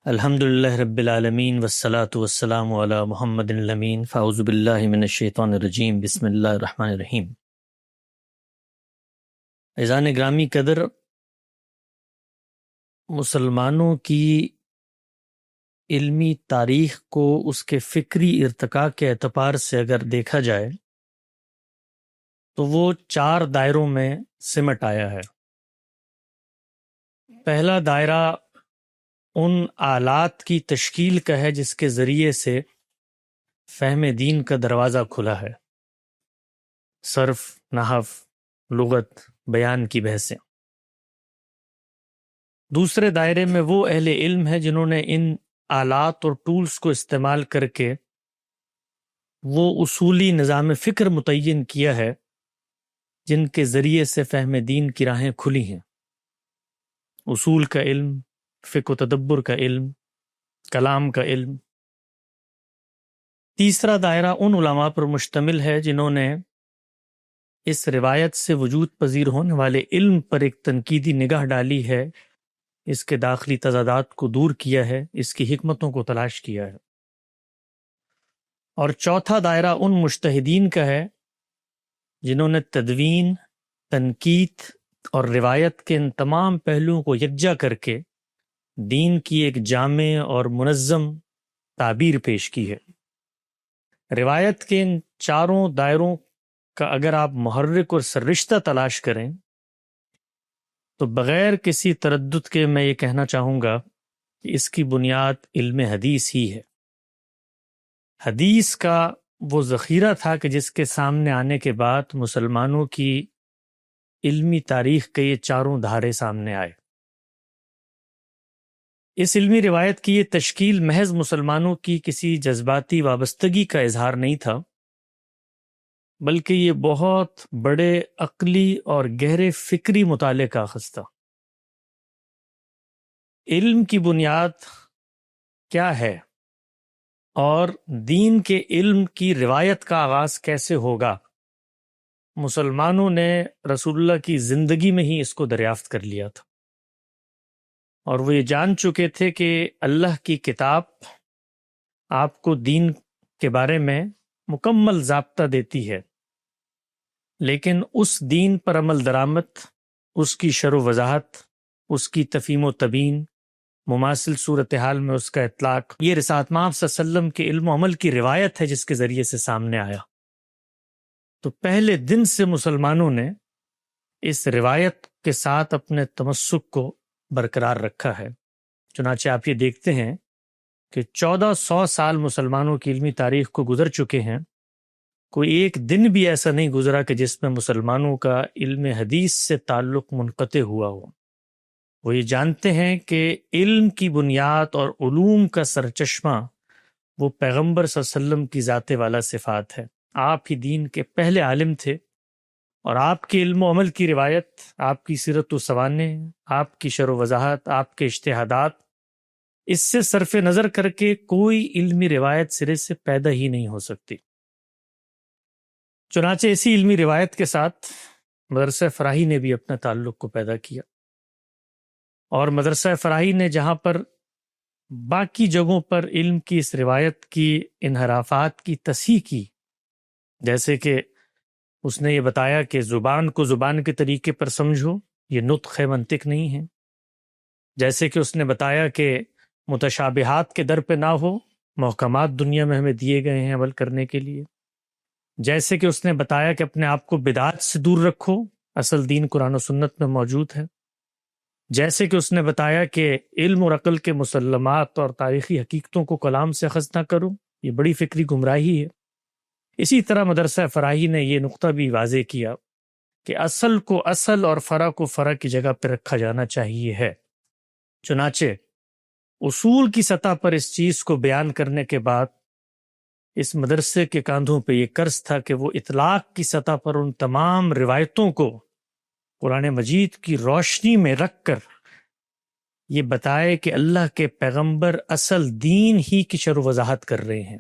الحمد للہ رب العالمین والصلاة والسلام علی محمد الامین فاعوذ باللہ من الشیطان الرجیم بسم اللہ الرحمن الرحیم۔ عزیزان گرامی قدر، مسلمانوں کی علمی تاریخ کو اس کے فکری ارتقاء کے اعتبار سے اگر دیکھا جائے تو وہ 4 دائروں میں سمٹ آیا ہے۔ پہلا دائرہ ان آلات کی تشکیل کا ہے جس کے ذریعے سے فہم دین کا دروازہ کھلا ہے، صرف، نحو، لغت، بیان کی بحثیں۔ دوسرے دائرے میں وہ اہل علم ہے جنہوں نے ان آلات اور ٹولز کو استعمال کر کے وہ اصولی نظام فکر متعین کیا ہے جن کے ذریعے سے فہم دین کی راہیں کھلی ہیں، اصول کا علم، فقہ و تدبر کا علم، کلام کا علم۔ تیسرا دائرہ ان علماء پر مشتمل ہے جنہوں نے اس روایت سے وجود پذیر ہونے والے علم پر ایک تنقیدی نگاہ ڈالی ہے، اس کے داخلی تضادات کو دور کیا ہے، اس کی حکمتوں کو تلاش کیا ہے۔ اور چوتھا دائرہ ان مجتہدین کا ہے جنہوں نے تدوین، تنقید اور روایت کے ان تمام پہلوؤں کو یکجا کر کے دین کی ایک جامع اور منظم تعبیر پیش کی ہے۔ روایت کے ان چاروں دائروں کا اگر آپ محرک اور سررشتہ تلاش کریں تو بغیر کسی تردد کے میں یہ کہنا چاہوں گا کہ اس کی بنیاد علم حدیث ہی ہے۔ حدیث کا وہ ذخیرہ تھا کہ جس کے سامنے آنے کے بعد مسلمانوں کی علمی تاریخ کے یہ چاروں دھارے سامنے آئے۔ اس علمی روایت کی یہ تشکیل محض مسلمانوں کی کسی جذباتی وابستگی کا اظہار نہیں تھا، بلکہ یہ بہت بڑے عقلی اور گہرے فکری مطالعے کا اخذ تھا۔ علم کی بنیاد کیا ہے اور دین کے علم کی روایت کا آغاز کیسے ہوگا، مسلمانوں نے رسول اللہ کی زندگی میں ہی اس کو دریافت کر لیا تھا، اور وہ یہ جان چکے تھے کہ اللہ کی کتاب آپ کو دین کے بارے میں مکمل ضابطہ دیتی ہے، لیکن اس دین پر عمل درآمد، اس کی شرح و وضاحت، اس کی تفہیم و تبیین، مماثل صورتحال میں اس کا اطلاق، یہ رسالت مآب صلی اللہ علیہ وسلم کے علم و عمل کی روایت ہے جس کے ذریعے سے سامنے آیا۔ تو پہلے دن سے مسلمانوں نے اس روایت کے ساتھ اپنے تمسک کو برقرار رکھا ہے۔ چنانچہ آپ یہ دیکھتے ہیں کہ 1400 سال مسلمانوں کی علمی تاریخ کو گزر چکے ہیں، کوئی ایک دن بھی ایسا نہیں گزرا کہ جس میں مسلمانوں کا علم حدیث سے تعلق منقطع ہوا ہو۔ وہ یہ جانتے ہیں کہ علم کی بنیاد اور علوم کا سرچشمہ وہ پیغمبر صلی اللہ علیہ وسلم کی ذات والا صفات ہے۔ آپ ہی دین کے پہلے عالم تھے، اور آپ کے علم و عمل کی روایت، آپ کی سیرت و سوانح، آپ کی شرح و وضاحت، آپ کے اجتہادات، اس سے صرف نظر کر کے کوئی علمی روایت سرے سے پیدا ہی نہیں ہو سکتی۔ چنانچہ اسی علمی روایت کے ساتھ مدرسہ فراہی نے بھی اپنا تعلق کو پیدا کیا، اور مدرسہ فراہی نے جہاں پر باقی جگہوں پر علم کی اس روایت کی انحرافات کی تصحیح کی، جیسے کہ اس نے یہ بتایا کہ زبان کو زبان کے طریقے پر سمجھو، یہ نطق ہے، منطق نہیں ہے، جیسے کہ اس نے بتایا کہ متشابہات کے در پہ نہ ہو، محکمات دنیا میں ہمیں دیے گئے ہیں عمل کرنے کے لیے، جیسے کہ اس نے بتایا کہ اپنے آپ کو بدعات سے دور رکھو، اصل دین قرآن و سنت میں موجود ہے، جیسے کہ اس نے بتایا کہ علم اور عقل کے مسلمات اور تاریخی حقیقتوں کو کلام سے اخذ نہ کرو، یہ بڑی فکری گمراہی ہے۔ اسی طرح مدرسہ فراہی نے یہ نقطہ بھی واضح کیا کہ اصل کو اصل اور فرع کو فرع کی جگہ پہ رکھا جانا چاہیے ہے۔ چنانچہ اصول کی سطح پر اس چیز کو بیان کرنے کے بعد اس مدرسے کے کاندھوں پہ یہ قرض تھا کہ وہ اطلاق کی سطح پر ان تمام روایتوں کو قرآن مجید کی روشنی میں رکھ کر یہ بتائے کہ اللہ کے پیغمبر اصل دین ہی کی شرح و وضاحت کر رہے ہیں،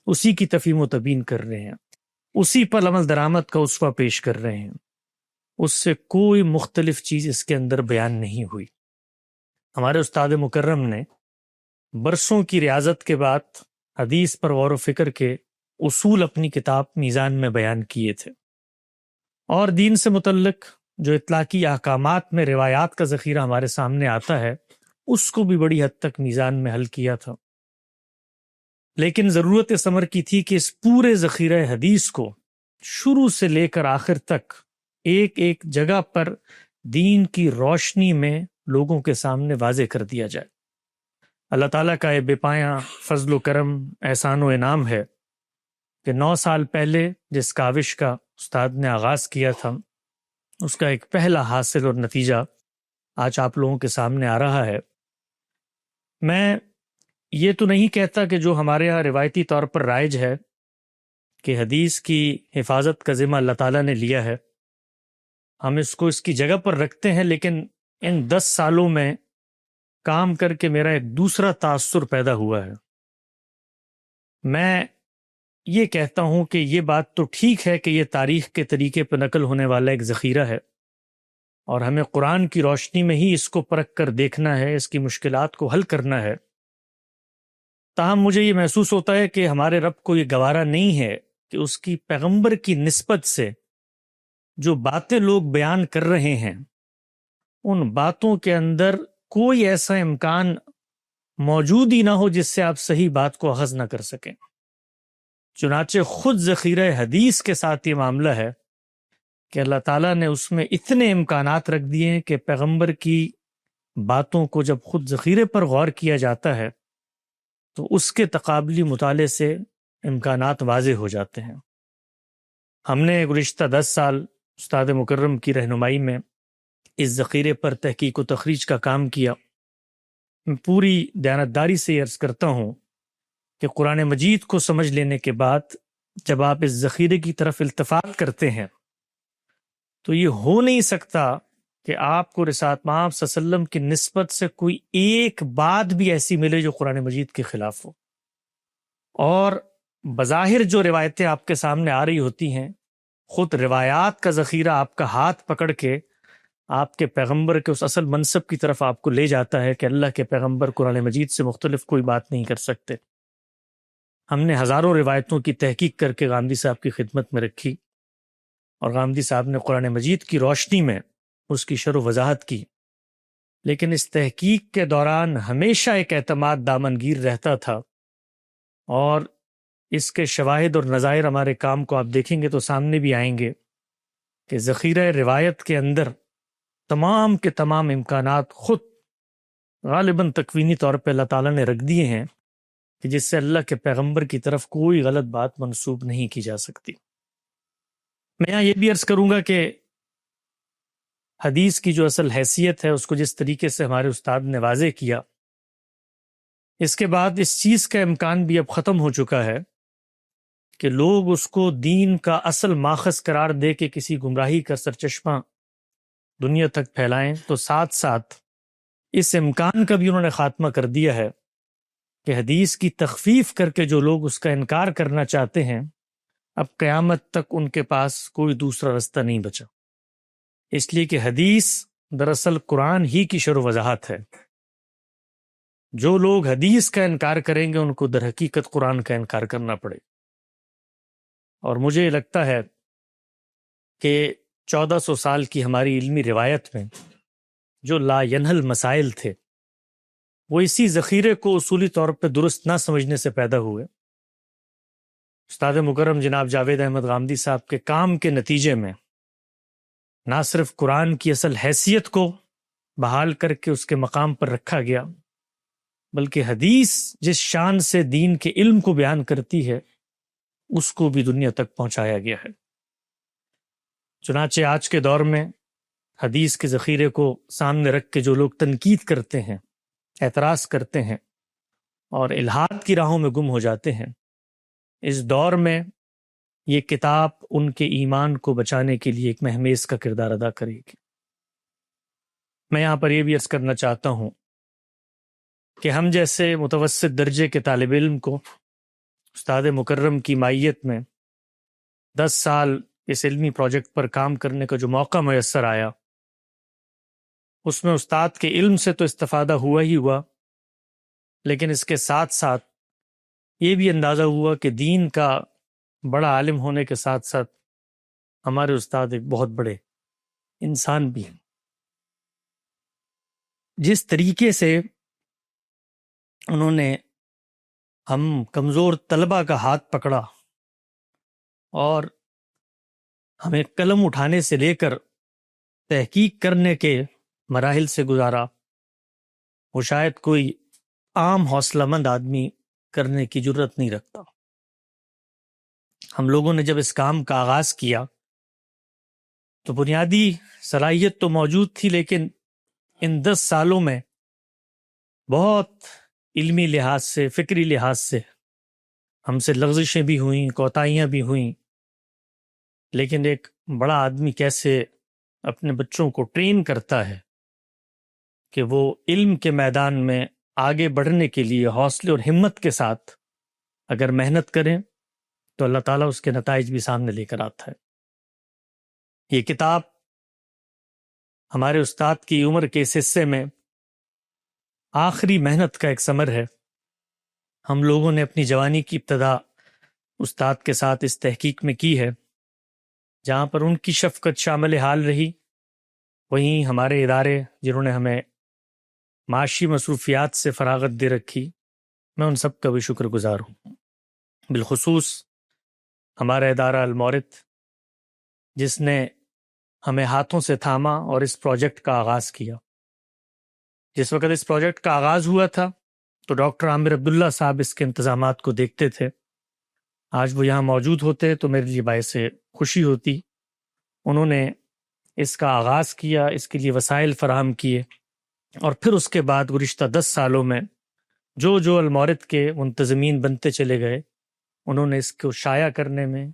اسی کی تفہیم و تبیین کر رہے ہیں، اسی پر عمل درآمد کا اسوہ پیش کر رہے ہیں، اس سے کوئی مختلف چیز اس کے اندر بیان نہیں ہوئی۔ ہمارے استاد مکرم نے برسوں کی ریاضت کے بعد حدیث پر غور و فکر کے اصول اپنی کتاب میزان میں بیان کیے تھے، اور دین سے متعلق جو اطلاقی احکامات میں روایات کا ذخیرہ ہمارے سامنے آتا ہے اس کو بھی بڑی حد تک میزان میں حل کیا تھا۔ لیکن ضرورت اس امر کی تھی کہ اس پورے ذخیرہ حدیث کو شروع سے لے کر آخر تک ایک ایک جگہ پر دین کی روشنی میں لوگوں کے سامنے واضح کر دیا جائے۔ اللہ تعالیٰ کا یہ بے پایاں فضل و کرم، احسان و انعام ہے کہ 9 سال پہلے جس کاوش کا استاد نے آغاز کیا تھا اس کا ایک پہلا حاصل اور نتیجہ آج آپ لوگوں کے سامنے آ رہا ہے۔ میں یہ تو نہیں کہتا کہ جو ہمارے ہاں روایتی طور پر رائج ہے کہ حدیث کی حفاظت کا ذمہ اللہ تعالیٰ نے لیا ہے، ہم اس کو اس کی جگہ پر رکھتے ہیں، لیکن ان 10 سالوں میں کام کر کے میرا ایک دوسرا تاثر پیدا ہوا ہے۔ میں یہ کہتا ہوں کہ یہ بات تو ٹھیک ہے کہ یہ تاریخ کے طریقے پر نقل ہونے والا ایک ذخیرہ ہے اور ہمیں قرآن کی روشنی میں ہی اس کو پرکھ کر دیکھنا ہے، اس کی مشکلات کو حل کرنا ہے۔ تاہم مجھے یہ محسوس ہوتا ہے کہ ہمارے رب کو یہ گوارا نہیں ہے کہ اس کی پیغمبر کی نسبت سے جو باتیں لوگ بیان کر رہے ہیں ان باتوں کے اندر کوئی ایسا امکان موجود ہی نہ ہو جس سے آپ صحیح بات کو اخذ نہ کر سکیں۔ چنانچہ خود ذخیرہ حدیث کے ساتھ یہ معاملہ ہے کہ اللہ تعالیٰ نے اس میں اتنے امکانات رکھ دیے ہیں کہ پیغمبر کی باتوں کو جب خود ذخیرے پر غور کیا جاتا ہے تو اس کے تقابلی مطالعے سے امکانات واضح ہو جاتے ہیں۔ ہم نے گزشتہ 10 سال استاد مکرم کی رہنمائی میں اس ذخیرے پر تحقیق و تخریج کا کام کیا۔ میں پوری دیانتداری سے یہ عرض کرتا ہوں کہ قرآن مجید کو سمجھ لینے کے بعد جب آپ اس ذخیرے کی طرف التفات کرتے ہیں تو یہ ہو نہیں سکتا کہ آپ کو رسالت مآب صلی اللہ علیہ وسلم کی نسبت سے کوئی ایک بات بھی ایسی ملے جو قرآن مجید کے خلاف ہو، اور بظاہر جو روایتیں آپ کے سامنے آ رہی ہوتی ہیں خود روایات کا ذخیرہ آپ کا ہاتھ پکڑ کے آپ کے پیغمبر کے اس اصل منصب کی طرف آپ کو لے جاتا ہے کہ اللہ کے پیغمبر قرآن مجید سے مختلف کوئی بات نہیں کر سکتے۔ ہم نے ہزاروں روایتوں کی تحقیق کر کے غامدی صاحب کی خدمت میں رکھی اور غامدی صاحب نے قرآن مجید کی روشنی میں اس کی شرح و وضاحت کی، لیکن اس تحقیق کے دوران ہمیشہ ایک اعتماد دامنگیر رہتا تھا، اور اس کے شواہد اور نظائر ہمارے کام کو آپ دیکھیں گے تو سامنے بھی آئیں گے کہ ذخیرہ روایت کے اندر تمام کے تمام امکانات خود غالباً تکوینی طور پہ اللہ تعالیٰ نے رکھ دیے ہیں کہ جس سے اللہ کے پیغمبر کی طرف کوئی غلط بات منسوب نہیں کی جا سکتی۔ میں یہاں یہ بھی عرض کروں گا کہ حدیث کی جو اصل حیثیت ہے اس کو جس طریقے سے ہمارے استاد نے واضح کیا، اس کے بعد اس چیز کا امکان بھی اب ختم ہو چکا ہے کہ لوگ اس کو دین کا اصل ماخذ قرار دے کے کسی گمراہی کا سرچشمہ دنیا تک پھیلائیں، تو ساتھ ساتھ اس امکان کا بھی انہوں نے خاتمہ کر دیا ہے کہ حدیث کی تخفیف کر کے جو لوگ اس کا انکار کرنا چاہتے ہیں اب قیامت تک ان کے پاس کوئی دوسرا رستہ نہیں بچا، اس لیے کہ حدیث دراصل قرآن ہی کی شرح و وضاحت ہے۔ جو لوگ حدیث کا انکار کریں گے ان کو در حقیقت قرآن کا انکار کرنا پڑے، اور مجھے لگتا ہے کہ 1400 سال کی ہماری علمی روایت میں جو لا ینحل مسائل تھے وہ اسی ذخیرے کو اصولی طور پہ درست نہ سمجھنے سے پیدا ہوئے۔ استاد مکرم جناب جاوید احمد غامدی صاحب کے کام کے نتیجے میں نہ صرف قرآن کی اصل حیثیت کو بحال کر کے اس کے مقام پر رکھا گیا، بلکہ حدیث جس شان سے دین کے علم کو بیان کرتی ہے اس کو بھی دنیا تک پہنچایا گیا ہے۔ چنانچہ آج کے دور میں حدیث کے ذخیرے کو سامنے رکھ کے جو لوگ تنقید کرتے ہیں، اعتراض کرتے ہیں اور الحاد کی راہوں میں گم ہو جاتے ہیں، اس دور میں یہ کتاب ان کے ایمان کو بچانے کے لیے ایک مہمیز کا کردار ادا کرے گی۔ میں یہاں پر یہ بھی عرض کرنا چاہتا ہوں کہ ہم جیسے متوسط درجے کے طالب علم کو استاد مکرم کی مائیت میں 10 سال اس علمی پروجیکٹ پر کام کرنے کا جو موقع میسر آیا، اس میں استاد کے علم سے تو استفادہ ہوا ہی ہوا، لیکن اس کے ساتھ ساتھ یہ بھی اندازہ ہوا کہ دین کا بڑا عالم ہونے کے ساتھ ساتھ ہمارے استاد ایک بہت بڑے انسان بھی ہیں۔ جس طریقے سے انہوں نے ہم کمزور طلبہ کا ہاتھ پکڑا اور ہمیں قلم اٹھانے سے لے کر تحقیق کرنے کے مراحل سے گزارا، وہ شاید کوئی عام حوصلہ مند آدمی کرنے کی جرت نہیں رکھتا۔ ہم لوگوں نے جب اس کام کا آغاز کیا تو بنیادی صلاحیت تو موجود تھی، لیکن ان 10 سالوں میں بہت علمی لحاظ سے، فکری لحاظ سے ہم سے لغزشیں بھی ہوئیں، کوتاہیاں بھی ہوئیں، لیکن ایک بڑا آدمی کیسے اپنے بچوں کو ٹرین کرتا ہے کہ وہ علم کے میدان میں آگے بڑھنے کے لیے حوصلے اور ہمت کے ساتھ اگر محنت کریں تو اللہ تعالیٰ اس کے نتائج بھی سامنے لے کر آتا ہے۔ یہ کتاب ہمارے استاد کی عمر کے اس حصے میں آخری محنت کا ایک ثمر ہے۔ ہم لوگوں نے اپنی جوانی کی ابتدا استاد کے ساتھ اس تحقیق میں کی ہے، جہاں پر ان کی شفقت شامل حال رہی، وہیں ہمارے ادارے جنہوں نے ہمیں معاشی مصروفیات سے فراغت دے رکھی، میں ان سب کا بھی شکر گزار ہوں۔ بالخصوص ہمارا ادارہ المورد، جس نے ہمیں ہاتھوں سے تھاما اور اس پروجیکٹ کا آغاز کیا۔ جس وقت اس پروجیکٹ کا آغاز ہوا تھا تو ڈاکٹر عامر عبداللہ صاحب اس کے انتظامات کو دیکھتے تھے۔ آج وہ یہاں موجود ہوتے تو میرے لیے باعث خوشی ہوتی۔ انہوں نے اس کا آغاز کیا، اس کے لیے وسائل فراہم کیے، اور پھر اس کے بعد گزشتہ 10 سالوں میں جو المورد کے منتظمین بنتے چلے گئے، انہوں نے اس کو شائع کرنے میں،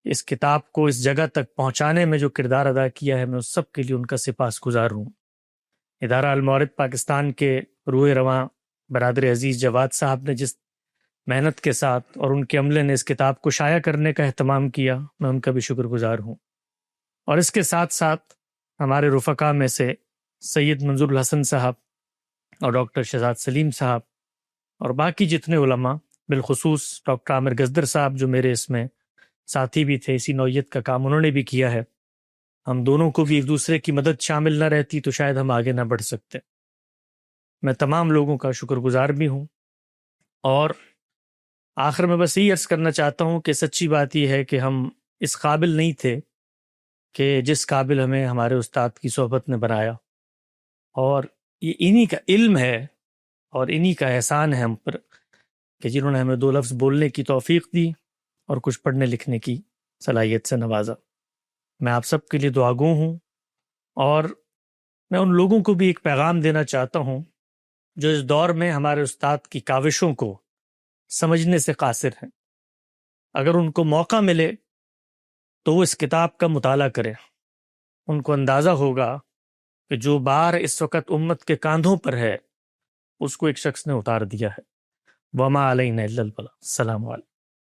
اس کتاب کو اس جگہ تک پہنچانے میں جو کردار ادا کیا ہے، میں اس سب کے لیے ان کا سپاس گزار ہوں۔ ادارہ المورد پاکستان کے روح رواں برادر عزیز جواد صاحب نے جس محنت کے ساتھ اور ان کے عملے نے اس کتاب کو شائع کرنے کا اہتمام کیا، میں ان کا بھی شکر گزار ہوں۔ اور اس کے ساتھ ساتھ ہمارے رفقا میں سے سید منظور الحسن صاحب اور ڈاکٹر شہزاد سلیم صاحب اور باقی جتنے علماء، بالخصوص ڈاکٹر عامر گزدر صاحب جو میرے اس میں ساتھی بھی تھے، اسی نوعیت کا کام انہوں نے بھی کیا ہے۔ ہم دونوں کو بھی ایک دوسرے کی مدد شامل نہ رہتی تو شاید ہم آگے نہ بڑھ سکتے۔ میں تمام لوگوں کا شکر گزار بھی ہوں، اور آخر میں بس یہی عرض کرنا چاہتا ہوں کہ سچی بات یہ ہے کہ ہم اس قابل نہیں تھے کہ جس قابل ہمیں ہمارے استاد کی صحبت نے بنایا، اور یہ انہی کا علم ہے اور انہی کا احسان ہے ہم پر کہ جنہوں نے ہمیں 2 لفظ بولنے کی توفیق دی اور کچھ پڑھنے لکھنے کی صلاحیت سے نوازا۔ میں آپ سب کے لیے دعا گو ہوں، اور میں ان لوگوں کو بھی ایک پیغام دینا چاہتا ہوں جو اس دور میں ہمارے استاد کی کاوشوں کو سمجھنے سے قاصر ہیں۔ اگر ان کو موقع ملے تو وہ اس کتاب کا مطالعہ کریں، ان کو اندازہ ہوگا کہ جو بار اس وقت امت کے کاندھوں پر ہے اس کو ایک شخص نے اتار دیا ہے۔ وما علینا الا البلاغ۔ السلام علیکم۔